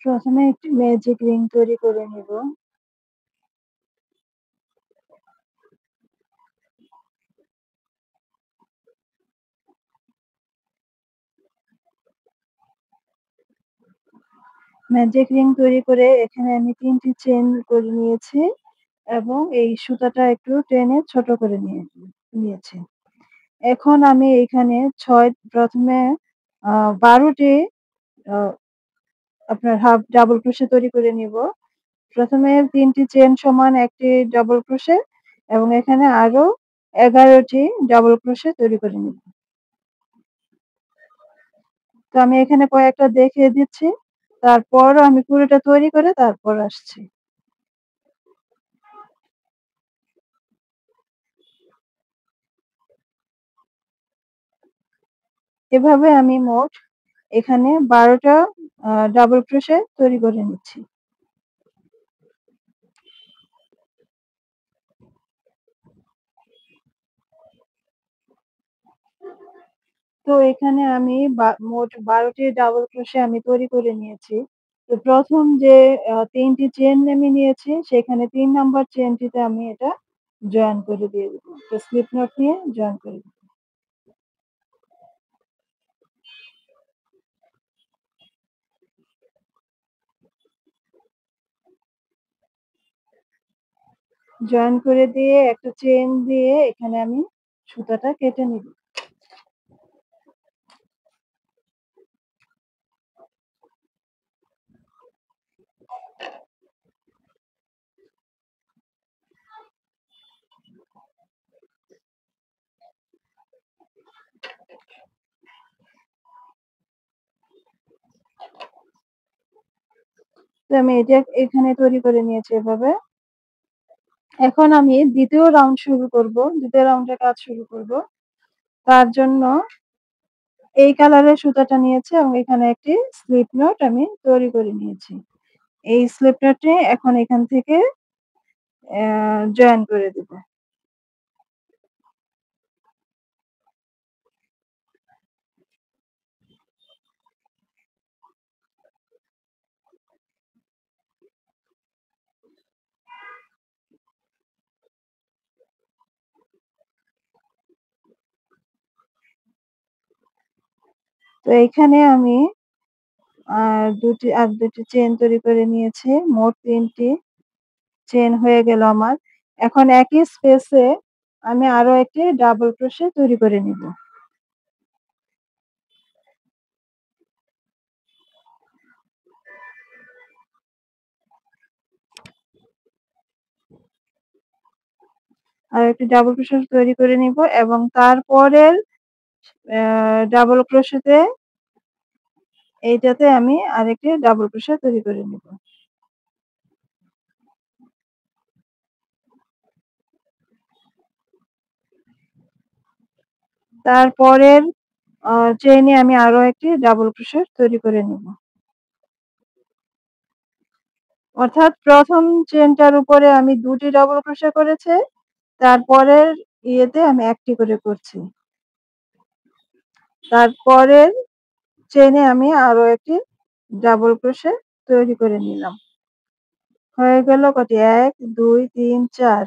প্রথমে একটি magic ring তৈরি করে নিব। ম্যাজিক রিং তৈরি করে এখানে আমি ৩ টি চেইন করে নিয়েছি এবং এই সুতাটা একটু টেনে ছোট করে নিয়েছি। এখন আমি এখানে ১২ টি আ আপনার হাফ ডাবল ক্রোশে তৈরি করে নিব। প্রথমে ৩ টি চেইন সমান ১ টি ডাবল ক্রোশে এবং এখানে আরো ১১ টি ডাবল ক্রোশে তৈরি করে নিব। তো আমি এখানে কয়েকটা দেখিয়ে দিচ্ছি। তারপর আমি পুরোটা তৈরি করে তারপর আসছি। এভাবে আমি মোট এখানে ১২ টা ডাবল ক্রোশে তৈরি করে নিচ্ছি। তো এখানে আমি মোট ১২ টি ডাবল ক্রোশে আমি তৈরি করে নিয়েছি। তো ১ম যে ৩ টি চেইন আমি নিয়েছি সেখানে ৩ নাম্বার চেইনটিতে আমি এটা জয়েন করে দিয়ে দিব। তো স্লিপ নট নিয়ে জয়েন করে দিব। জয়েন করে দিয়ে একটা চেইন দিয়ে এখানে আমি সুতাটা কেটে নিব। তো আমি এটা এখানে তৈরি করে নিয়েছি এভাবে। এখন আমি ২য় রাউন্ড শুরু করব। ২য় রাউন্ডের কাজ শুরু করব। তার জন্য এই কালারের সুতাটা নিয়েছি এবং এখানে একটি স্লিপ নট আমি তৈরি করে নিয়েছি। এই স্লিপ নটে এখন এখান থেকে জয়েন করে দিব। তো এইখানে আমি ২ টি চেইন তৈরি করে নিয়েছি। মোট ৩ টি চেইন হয়ে গেল আমার। এখন একই স্পেসে আমি আরো একটি ডাবল ক্রোশে তৈরি করে নিব। আরেকটি ডাবল ক্রোশে তৈরি করে নিব এবং তারপরের ডাবল ক্রোশেতে এইটাতে আমি আরেকটি ডাবল ক্রোশে তৈরি করে নিব। তারপরের চেইনে আমি আরো একটি ডাবল ক্রোশে তৈরি করে নিব। অর্থাৎ ১ম চেইনটার উপরে আমি ২ টি ডাবল ক্রোশে করেছি। তারপরের ইয়েতে আমি ১ টি করে করছি। তারপরের চেইনে আমি আরো একটি ডাবল ক্রোশে তৈরি করে নিলাম। হয়ে গেল কটি? ১, ২, ৩, ৪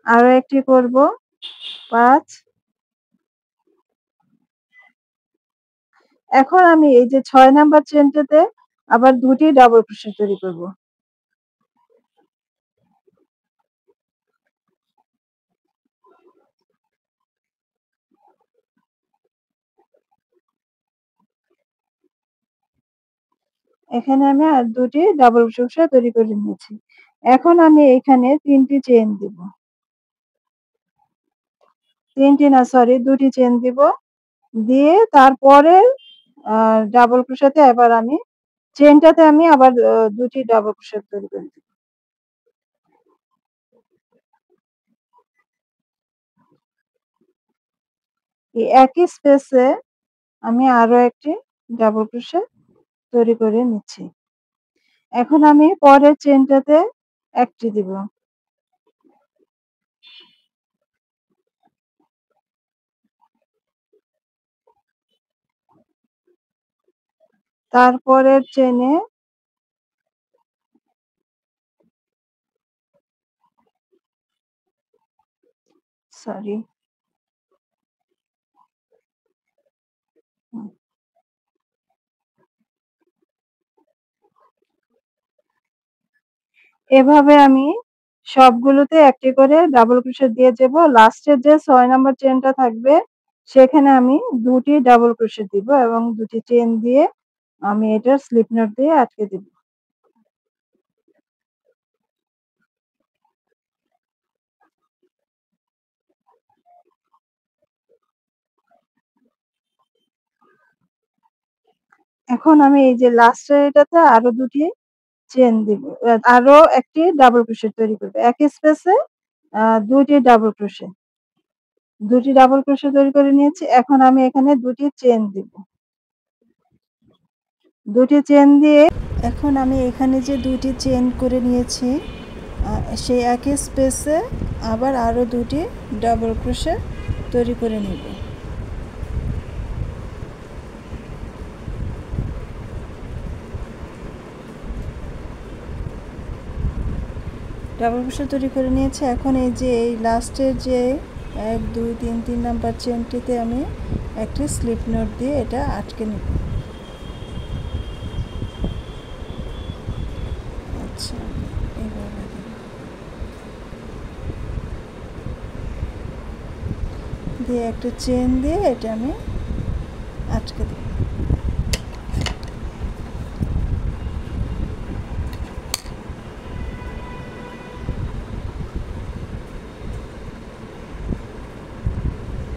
আরো একটি করব ৫। এখন আমি এই যে ৬ নাম্বার চেইনটাতে আবার ২ টি ডাবল ক্রোশে তৈরি করব। এখানে আমি আর ২ টি ডাবল ক্রোশে তৈরি করে নিয়েছি। এখন আমি এখানে ৩ টি চেইন দিব। ৩ টি না সরি ২ টি চেইন দিব। দিয়ে তারপরে আ ডাবল ক্রোশেতে এবার আমি চেইনটাতে আমি আবার ২ টি ডাবল ক্রোশেট তৈরি করে দিব। এই একই স্পেসে আমি আরো একটি ডাবল ক্রোশেট তৈরি করে নিচ্ছি। এখন আমি পরের চেইনটাতে ১ টি দিব। তারপরের চেইনে সরি। হুম। এভাবে আমি সবগুলোতে একটি করে ডাবল ক্রোশেট দিয়ে দেব। লাস্টের যে ৬ নাম্বার চেইনটা থাকবে সেখানে আমি ২ টি ডাবল ক্রোশেট দিব এবং ২ টি চেইন দিয়ে আমি এটার স্লিপ নট দিয়ে আটকে দিব। এখন আমি এই যে লাস্টের এটাতে আরো ২ টি চেইন দিব। আরো একটি ডাবল ক্রোশেট তৈরি করব। একই স্পেসে ২ T double crochet. ২ T double crochet তৈরি করে নিয়েছি। এখন আমি এখানে ২ টি চেইন দিব। ২ টি চেইন দিয়ে এখন আমি এখানে যে ২ টি চেইন করে নিয়েছি সেই একই স্পেসে আবার আরো ২ টি ডাবল ক্রোশেট তৈরি করে নেব। ডাবল ক্রোশেট তৈরি করে নিয়েছি। এখন এই যে এই লাস্টের যে ১ ২ ৩ নাম্বার চেইনটিতে আমি একটি স্লিপ নট দিয়ে এটা আটকে নেব। আচ্ছা, এইভাবে দিয়ে একটা চেইন দিয়ে এটা আমি আটকে দেব।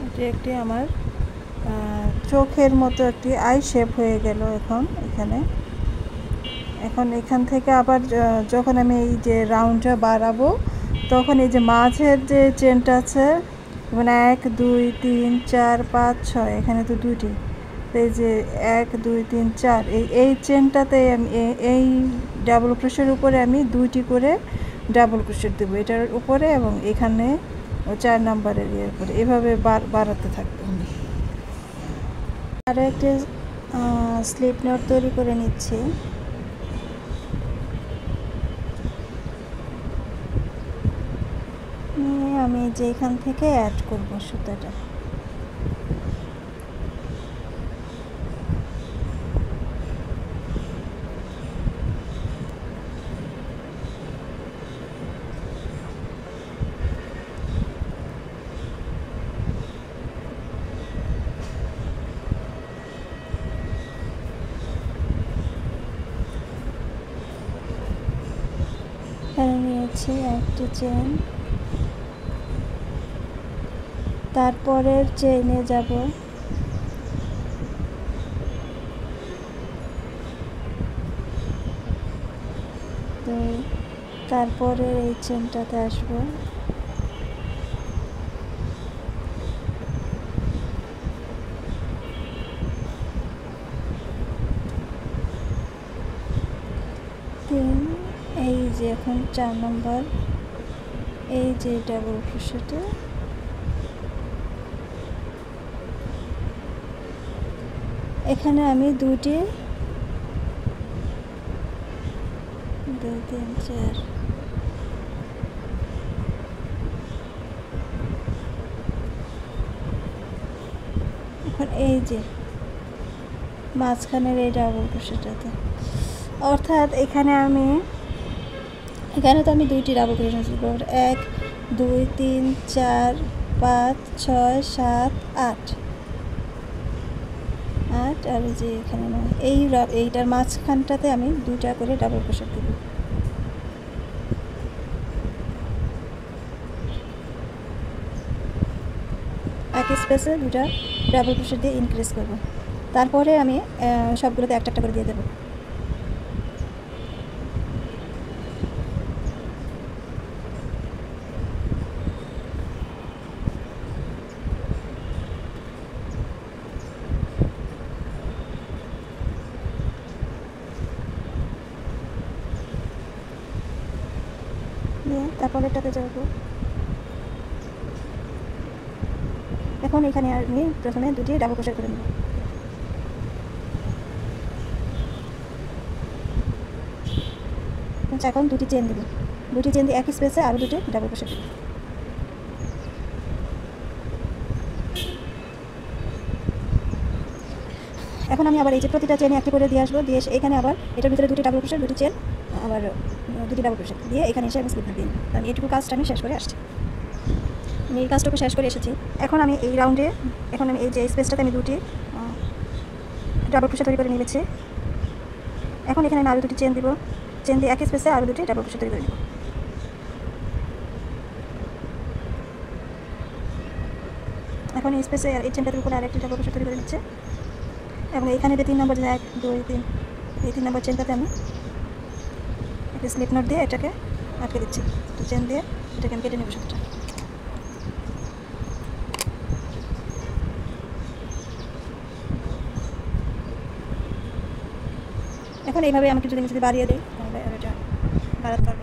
এটি একটি আমার চোখের মতো একটি আই শেপ হয়ে গেল এখন এখানে। এখন এখান থেকে আবার যখন আমি এই যে রাউন্ডটা বাড়াবো তখন এই যে মাঝের যে চেনটা আছে মানে ১ ২ ৩ ৪ ৫ ৬ এখানে তো ২ টি। এই যে ১ ২ ৩ ৪ এই চেনটাতে আমি এই ডাবল ক্রোশের উপরে আমি ২ টি করে ডাবল ক্রোশেট দেবো এটার উপরে এবং এখানে ৪ নাম্বারের এর উপরে এভাবে বাড়াতে থাকবো। আরও একটি স্লিপ নট তৈরি করে নিচ্ছি। নিয়ে আমি যে এখান থেকে অ্যাড করব সুতাটা। এখানে নিয়েছি একটি চেন, তারপরের চেইনে যাব। তো তারপরে এই চেনটাতে আসবো। এই যে এখন ৪ নম্বর এই যে ডাবল ক্রোশেটে এখানে আমি ২ টি ২ ৩ ৪ এখন এই যে মাঝখানের এই ডাবল ক্রোশেটটাতে অর্থাৎ এখানে তো আমি ২ টি ডাবল ক্রোশেট করব। ১ ২ ৩ ৪ ৫ ৬ ৭ ৮ আর এই যে এখানে এইটার মাঝখানটাতে আমি ২টা করে ডাবল ক্রোশেট দেব। একই স্পেসে ২টা ডাবল ক্রোশেট দিয়ে ইনক্রিজ করব। তারপরে আমি সবগুলোতে একটা একটা করে দিয়ে দেবো। তারপরে এটাতে যাব। এখন এখানে আমি প্রথমে ২টি ডাবল ক্রোশেট করে নেব। এখন ২টি চেন দেব। ২টি চেন দিয়ে একই স্পেসে আরও ২টি ডাবল ক্রোশেট দেব। এখন আমি আবার এই যে প্রতিটা চেনে একটি করে দিয়ে আসবো, দিয়ে এসে এখানে আবার এটার ভিতরে দুটি ডাবল ক্রোশেট, দুটি চেন, আবার দুটি ডাবল ক্রোশেট দিয়ে এখানে এসে আমি স্লিপ দিয়ে দিই। আমি এইটুকু কাজটা আমি শেষ করে আসছি। আমি এই কাজটুকু শেষ করে এসেছি। এখন আমি এই রাউন্ডে, এখন আমি এই যে স্পেসটাতে আমি দুটি ডাবল ক্রোশেট তৈরি করে নিয়েছি। এখন এখানে আমি আরও দুটি চেন দিব, চেন দিয়ে একই স্পেসে আরও দুটি ডাবল ক্রোশেট তৈরি করে নেব। এখন এই স্পেসে এই চেনটার উপরে আরেকটি ডাবল ক্রোশেট তৈরি করে নিচ্ছে এবং এখানে যে 3 নম্বর, 1 2 3, এই 3 নম্বর চেনটাতে আমি একটা স্লিপ নট দিয়ে এটাকে আটকে দিচ্ছি। তো চেন দিয়ে এটাকে আমি কেটে নেব সুতোটা। এখন এইভাবে আমাকে যদি বাড়িয়ে দিই তাহলে এটা বাড়াতে পারবো।